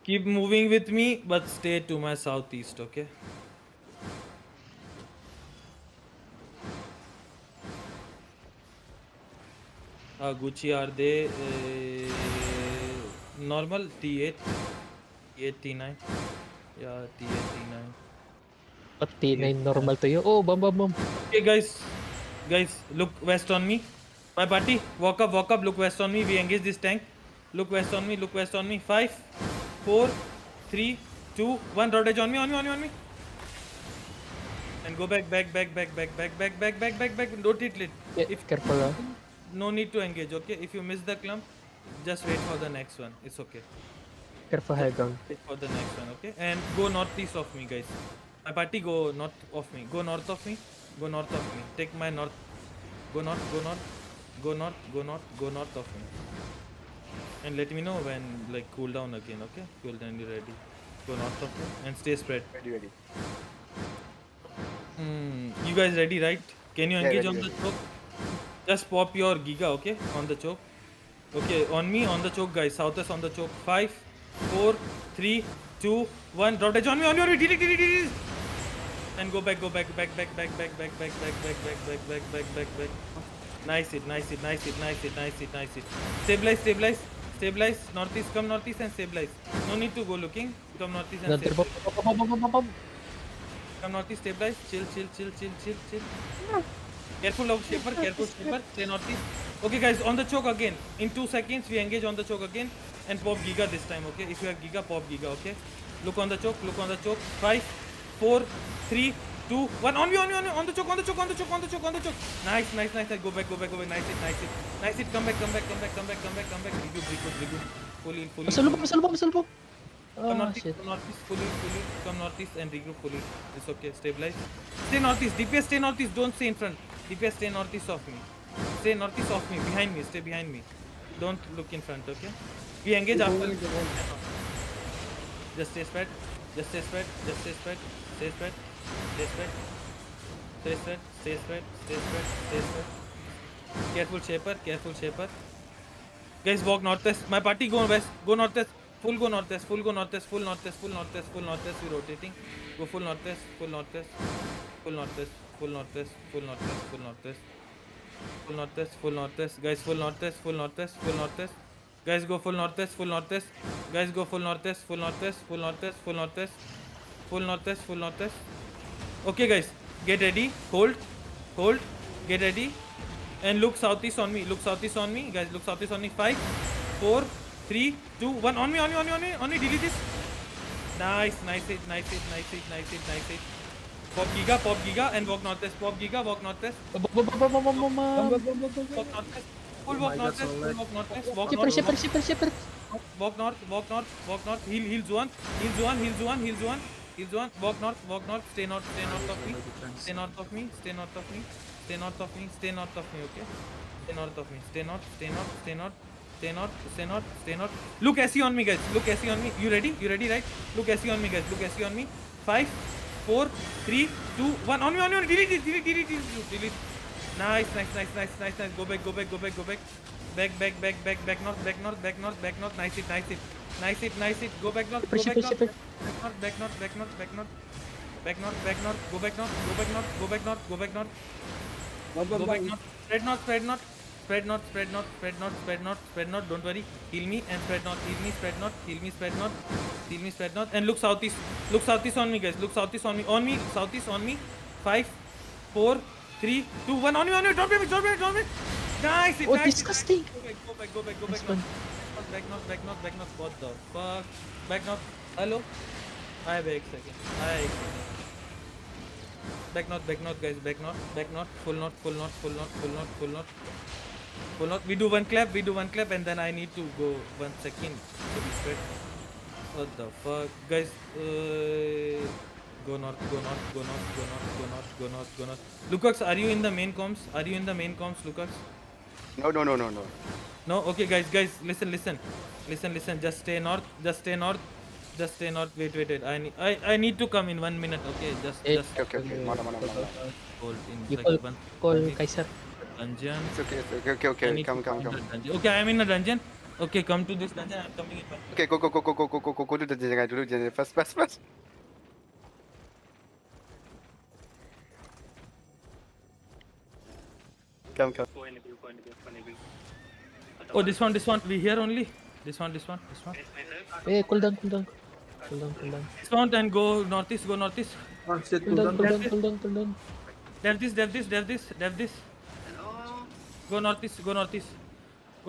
Keep moving with me, but stay to my southeast, okay? Gucci are they normal T8, T8, T9? Yeah, T8, T9. But T9 normal to you. Oh, bam. Okay, guys, look west on me. My party, walk up, look west on me. We engage this tank. Look west on me, look west on me. 5, 4, 3, 2, 1. Rotage on me, on me. And go back. Don't hit it. Yeah, If careful. no need to engage, okay? If you miss the clump, just wait for the next one. It's okay. Careful high Just ground. wait for the next one, okay? And go northeast of me, guys. My party, go north of me. Go north of me. Go north of me. Take my north. Go north. Go north of me. And let me know when like cool down again, okay? Cool down, you ready? Go north of me and stay spread. Ready. You guys ready, right? Can you Yeah, engage ready, on the ready. choke? Just pop your Giga, okay? On the choke. Okay, on me, on the choke, guys. Southwest on the choke. 5, 4, 3, 2, 1. Drop edge on me, delete. And go back. Nice it. Stabilize. Northeast, come northeast and stabilize. No need to go looking. Come northeast and Another stabilize. bomb. Come northeast, stabilize. Chill. Careful of shaper. Stay northeast. Okay, guys, on the choke again. In 2 seconds, we engage on the choke again and pop Giga this time, okay? If you have Giga, pop Giga, okay? Look on the choke. 5, 4, 3, 2, 1. On me. On the choke. Nice. Go back. Nice it. Come back. Regroup. Fully. Masalubong. Come Oh, shit. northeast, fully. Come northeast and regroup fully. It's okay. Stabilize. Stay northeast. DPS, stay northeast. Don't stay in front. DPS, stay northeast of me. Stay northeast of me. Behind me. Stay behind me. Don't look in front, okay? We engage after. Just stay spread. Stay spread. Careful shaper. Guys, walk northwest. My party go west. Go northwest. Full go northwest. We rotating. Go full northwest. Guys, full northwest. Guys, go full northwest. Guys, go full northwest. Okay, guys, get ready. Hold. Get ready. And look southeast on me. Guys. Look southeast on me. 5, 4, 3, 2, 1. On me. Delete this. Nice it. Pop Giga and walk northwest. Walk northwest. Full walk northwest. Shipper. Walk north. Heal Zuan. Walk north. Stay north of me. Stay north of me, okay? Stay north. Look SE on me, guys. You ready, right? Look SE on me, guys. 5, 4, 3, 2, 1. On me. Delete. Nice. Go back. Back north. Nice it. Go back north. Shipper. Back north. Go back north. Spread north. Don't worry. Heal me and spread north. And look southeast. On me, guys. On me. Southeast on me. 5, 4, 3, 2, 1. On me. Drop me. Nice. Oh, disgusting. Go back. This one. Back north. What the fuck? Back north. Hello? I have 1 second. Back north, guys. Back north. Full north. We do one clap, and then I need to go 1 second to be spread. What the fuck? Guys, go north. Lukax, are you in the main comms? Lukax? No. No? Okay, guys, listen. Just stay north. Wait. I need to come in 1 minute, okay? Just Okay. Mana. hold in You like call Kaiser. dungeon. It's okay. I need Come. to find a dungeon. Okay, I am in a dungeon. Okay, come to this dungeon. I'm coming in. Okay, go to the general, go to the general. Fast. Come. Oh, this one. We here only. This one. Eh, cool down, cool down. Cool down, cool down. This one and go northeast. Oh shit, Cool down, cooldown. cool down, cool down, cool down. Dev this. Go northeast. Go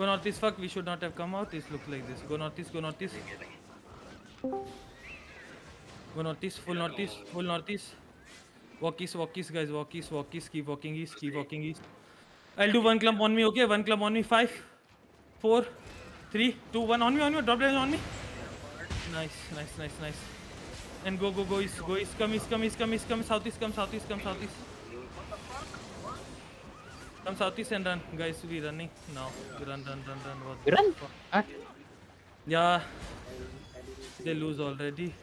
northeast. Fuck, we should not have come out. This looks like this. Go northeast. Go northeast. Full northeast. Walk east, guys. Walk east. Keep walking east. I'll do one clump on me, okay? One clump on me. 5, 4, 3, 2, 1. On me. Drop damage on me. Nice. And go east. Come east. Southeast. Come southeast and run. Guys, we running now. We run. What You the run? fuck? Ah, Yeah. They lose already.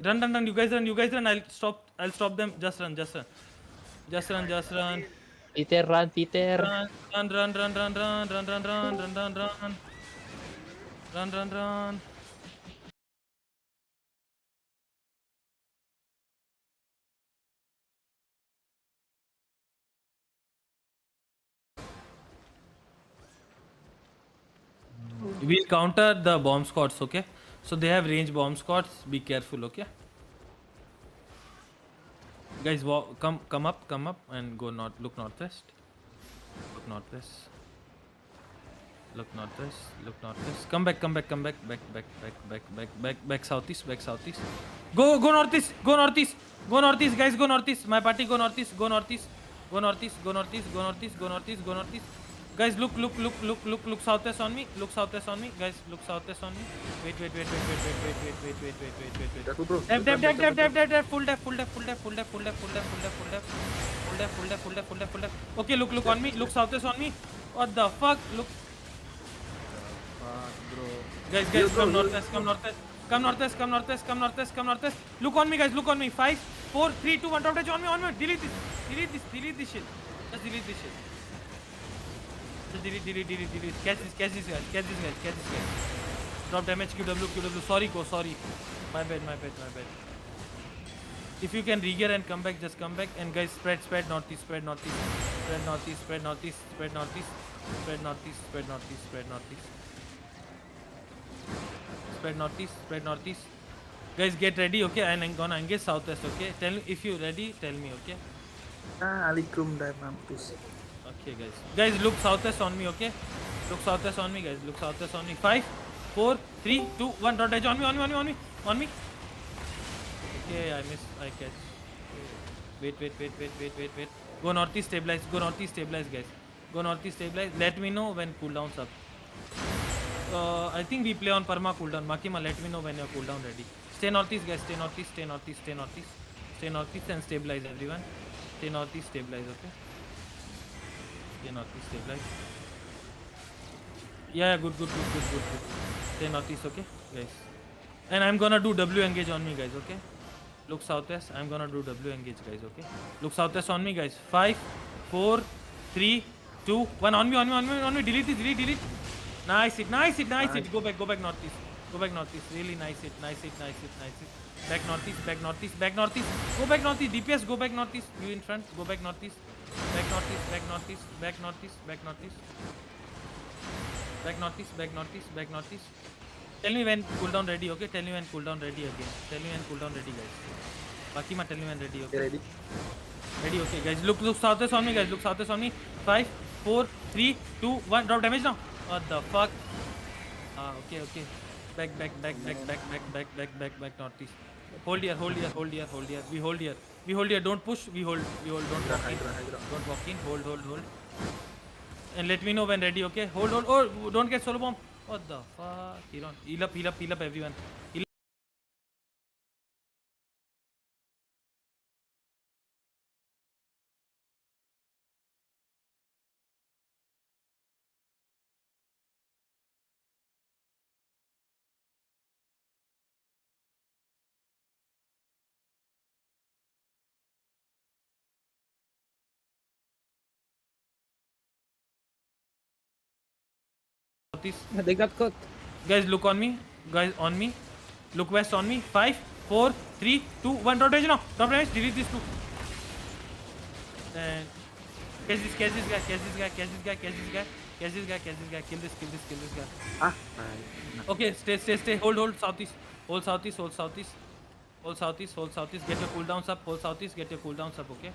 Run. You guys run. I'll stop them. Just run. Peter, run, Peter. Run. We'll counter the bomb squads, okay? So they have range bomb squads. Be careful, okay? Guys, come up and go north. Look northwest. Look northwest. Come back. Back southeast. Go northeast, guys. Go northeast. My party, go northeast. Guys, look southwest on me. Guys, look southwest on me. Wait. Careful, bro. Def. Full def. Okay, look on me. Look southwest on me. What the fuck? Look. Fuck, bro. Guys, come northwest. Look on me, guys. 5, 4, 3, 2, 1. Drop damage on me. Delete this shit. Just delete this shit. Delete. Catch this guys. Drop damage. QW. Sorry. My bad. If you can regear and come back, just come back. And guys, spread northeast. Spread northeast. Guys, get ready, okay? And I'm gonna engage southwest, okay? Tell me if you ready. Tell me, okay? Alikum dah mampus. Okay, guys. Guys, look southwest on me, okay? Look southwest on me, guys. 5, 4, 3, 2, 1. Dot edge on me. Okay, I catch. Wait. Go northeast, stabilize, guys. Let me know when cooldown's up. I think we play on perma cooldown. Makima, let me know when your cooldown ready. Stay northeast, guys. Stay northeast and stabilize, everyone. Stay northeast, stabilize, okay? Yeah, good. Stay northeast, okay, guys. And I'm gonna do W engage on me, guys, okay? Look southwest. I'm gonna do W engage, guys, okay? Look southwest on me, guys. 5, 4, 3, 2, 1. On me. Delete this. Nice it. Go back northeast. Really nice it. Back northeast. Go back northeast. DPS, go back northeast. You in front. Go back northeast. Back northeast. Tell me when cooldown ready, okay? Tell me when cooldown ready again. Guys. Bakima, tell me when ready, okay? Ready? Ready, okay, guys. Look southwest on me, guys. 5, 4, 3, 2, 1. Drop damage now. What the fuck? Okay. Back northeast. Hold here. We hold here. Don't push. We hold. Don't walk in. Don't walk in. Hold. And let me know when ready, okay? Hold. Oh, don't get solo bomb. What the fuck? Heal up, everyone. northeast. They got caught. Guys, look on me. Guys, on me. Look west on me. 5, 4, 3, 2, 1. Drop damage now. Drop damage. Delete these two. And catch this guy. Catch this guy. Kill this guy. Ah, Okay, stay. Hold southeast. Hold southeast. Get your cooldowns up. Hold southeast. Get your cooldowns up. Okay.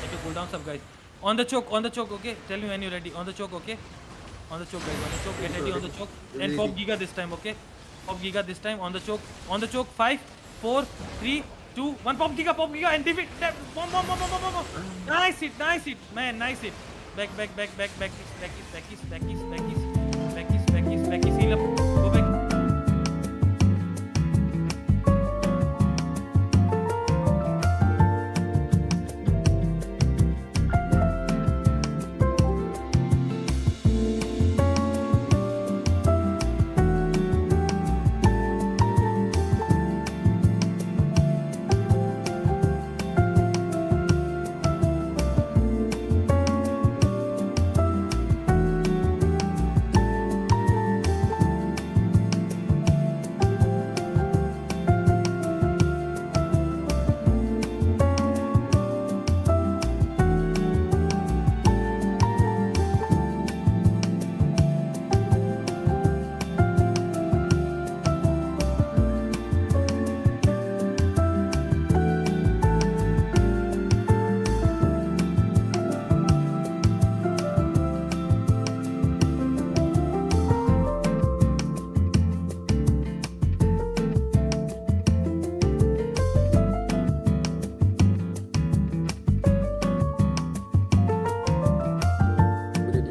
Get your cooldowns up, guys. On the choke. Okay. Tell me when you're ready. On the choke. Okay. On the choke, guys. On the choke. Get ready on the choke. And pop Giga this time. Okay. Pop Giga this time. On the choke. 5, 4, 3, 2, 1. Pop Giga. And defeat. Bomb. Nice hit. Man, nice hit. Back. Heal up. Go back.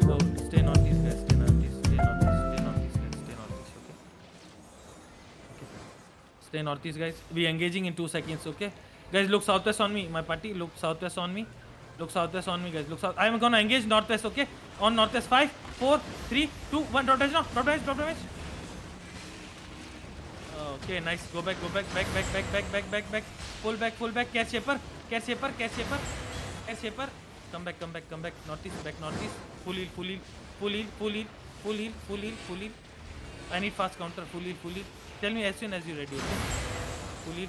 So stay northeast, guys. Stay northeast, okay? Stay northeast, guys. We engaging in 2 seconds, okay? Guys, look southwest on me. My party, look southwest on me. Guys. Look south. I'm gonna engage northwest, okay? On northwest. 5, 4, 3, 2, 1. Drop damage now. Drop damage. Okay, nice. Go back. Pull back. Catch shaper. Come back. Northeast. Full heal. I need fast counter. Full heal. Tell me as soon as you're ready, okay? Full heal.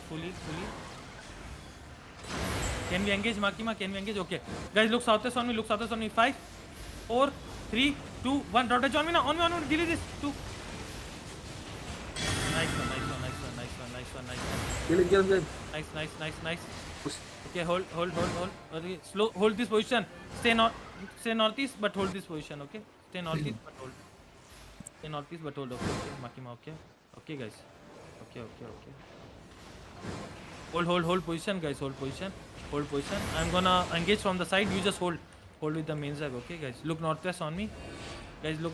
Can we engage, Makima? Okay. Guys, look southwest on me. 5, 4, 3, 2, 1. Drop damage on me now. On me. Delete this. 2. Nice one. kill him. Nice. Push. Okay, hold. Okay, slow. Hold this position. Stay northeast, but hold this position. Okay. Stay northeast, but hold. Okay, Makima. Okay, guys. Okay. Hold position, guys. Hold position. I'm gonna engage from the side. You just hold with the main zag. Okay, guys. Look northwest on me. Go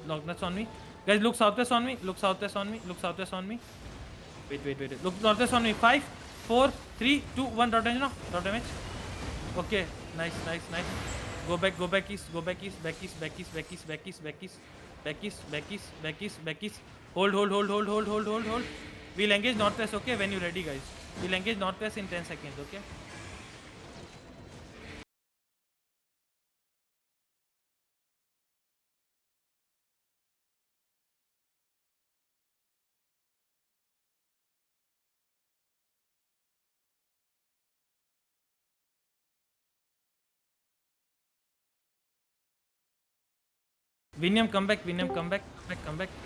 northwest on me. Guys, look southwest on me. Wait. Look northwest on me. 5, 4, 3, 2, 1. Drop damage. Okay. Nice. Go back east. Back east. Hold. We'll engage northwest, okay? When you're ready, guys. We'll engage northwest in 10 seconds, okay? Vinium, come back.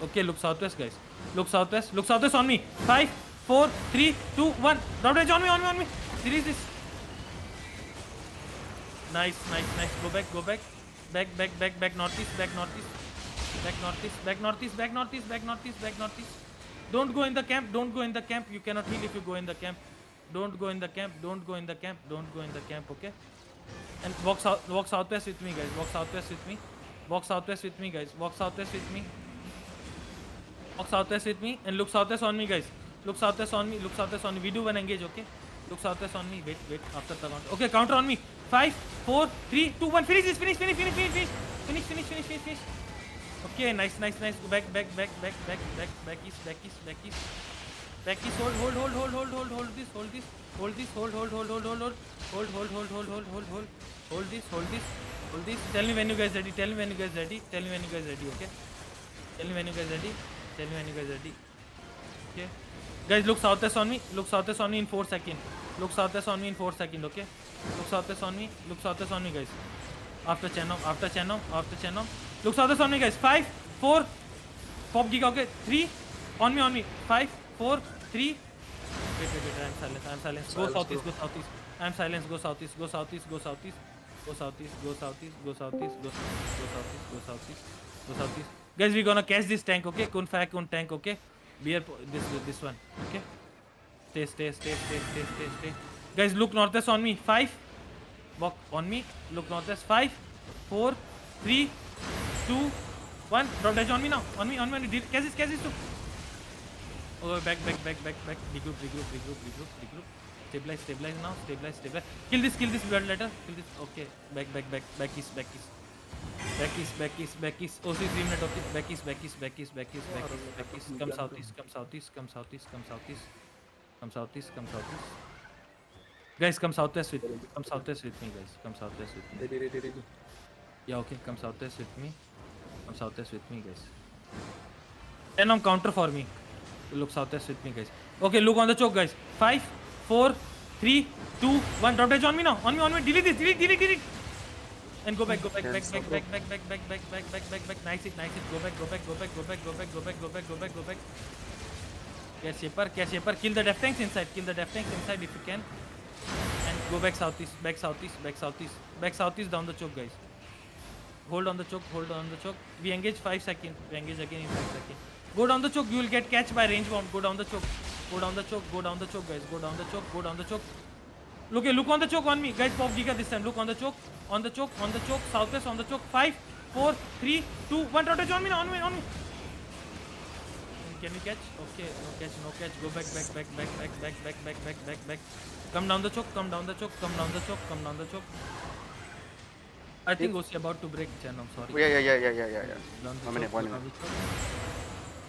Okay, look southwest, guys. Look southwest on me. 5, 4, 3, 2, 1. Drop damage on me. Release this. Nice. Go back. Back northeast. Don't go in the camp. You cannot heal if you go in the camp. Don't go in the camp, okay? And walk southwest with me, guys. Walk southwest with me. Walk southwest with me and look southwest on me, guys. Look southwest on me. We do one engage, okay? Look southwest on me. Wait. After the counter. Okay, counter on me. 5, 4, 3, 2, 1. Finish this. Finish. Okay, nice. Go back east. Hold this. Hold this. Tell me when you guys ready, okay? Tell me when you guys ready. Tell me when you guys ready. Okay. Guys, look southwest on me. Look southwest on me in 4 seconds. Look southwest on me in 4 seconds. Okay. Look southwest on me. Look southwest on me, guys. After Chenom. After Chenom. After Chenom. Look southwest on me, guys. 5, 4. Pop Giga. Okay. 3. On me. On me. 5, 4, 3. Wait. I'm silent. I'm silent. Go Silence, southeast. bro. Go southeast. I'm silent. Go southeast. Go southeast. Go southeast. Go southeast. Go southeast. Go southeast. Go southeast. Go southeast. Go southeast. Guys, we're gonna catch this tank. Okay. Kun tank. Okay. Beer. This one. Okay. Stay. Guys, look northwest on me. 5. Walk on me. Look northwest. 5, 4, 3, 2, 1. Drop dash on me now. On me. Catch this too. Oh, back. Regroup. Stabilize now. Stabilize. Kill this blood letter. Kill this. Okay. Back east. OC 3 minute. Okay. Back east. Come southeast. Guys, come southwest with me. Guys. Come southwest with me. Ready. Yeah, okay. Come southwest with me. Guys. And on counter for me. Look southwest with me, guys. Okay, look on the choke, guys. 5, 4, 3, 2, 1. Drop edge on me now. On me. Delete this. Delete. And go back. Back. Nice it. Go back. Catch shaper. Kill the def tanks inside. If you can. And go back southeast. Back southeast down the choke, guys. Hold on the choke. We engage 5 seconds. We engage again in 5 seconds. Go down the choke. You will get catch by range bound. Go down the choke, guys. Go down the choke. Look on the choke on me, guys. Pop Giga this time. Look on the choke. Southwest on the choke. 5, 4, 3, 2, 1. Rotate on me now. On me. Can we catch? Okay. No catch. Go back. Come down the choke. I think OC about to break channel. Sorry. Yeah. Down the 1 minute. choke, down the choke.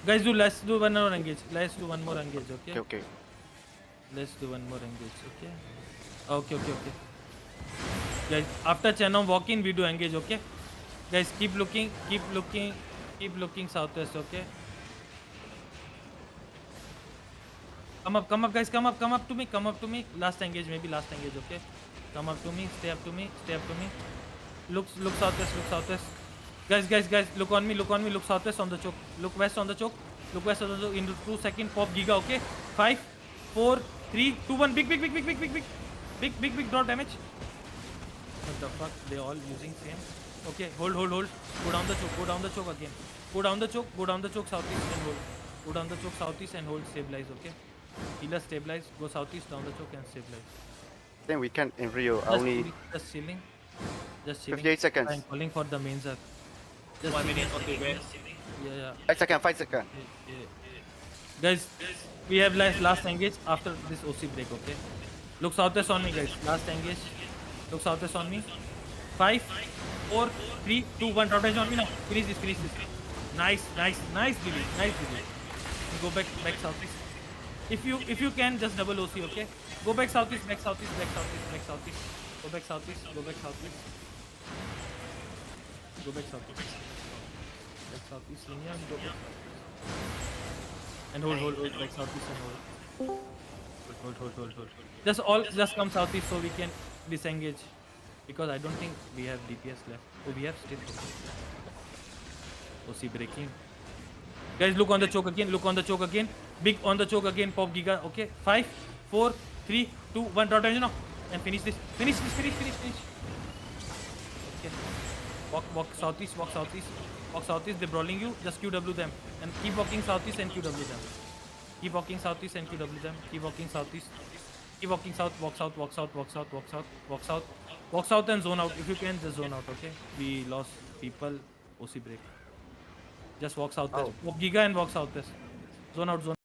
Guys, let's do one more engage. Okay. Okay. Let's do one more engage. Okay. Guys, after Chenom walk in, we do engage. Okay. Guys, keep looking southwest. Okay. Come up, guys. Come up to me. Last engage. Okay. Come up to me. Stay up to me. Look southwest. Guys, look on me. Look southwest on the choke. Look west on the choke. Into 2 seconds. Pop Giga. Okay. 5, 4, 3, 2, 1. Big drop damage. What the fuck? They all using same. Okay. Hold. Go down the choke again. Go down the choke southeast and hold. Go down the choke southeast and hold. Stabilize. Okay. Healer stabilize. Go southeast down the choke and stabilize. Then we can in Rio. Only Just chilling. 58 seconds. I'm calling for the main zerg. Just 1 chilling. minute. Okay, wait. Yeah. 5 seconds. Guys, we have last engage after this OC break, okay? Look southwest on me, guys. Last engage. Look southwest on me. 5, 4, 3, 2, 1. Drop edge on me now. Finish this. Nice, Billy. Go back southeast. If you can, just double OC, okay? Go back southeast. Go back southeast. Back southeast linear and go back. And hold back southeast and hold. Just come southeast so we can disengage. Because I don't think we have DPS left. Oh, we have still. OC breaking. Guys, look on the choke again. Big on the choke again. Pop Giga. Okay. 5, 4, 3, 2, 1. Drop down now. And finish this. Finish. Okay. Walk southeast. They're brawling you. Just QW them. And keep walking southeast and QW them. Keep walking southeast. Keep walking south. Walk south and zone out. If you can, just zone out, okay? We lost people. OC break. Just walk southwest. Walk Giga and walk southwest. Zone out.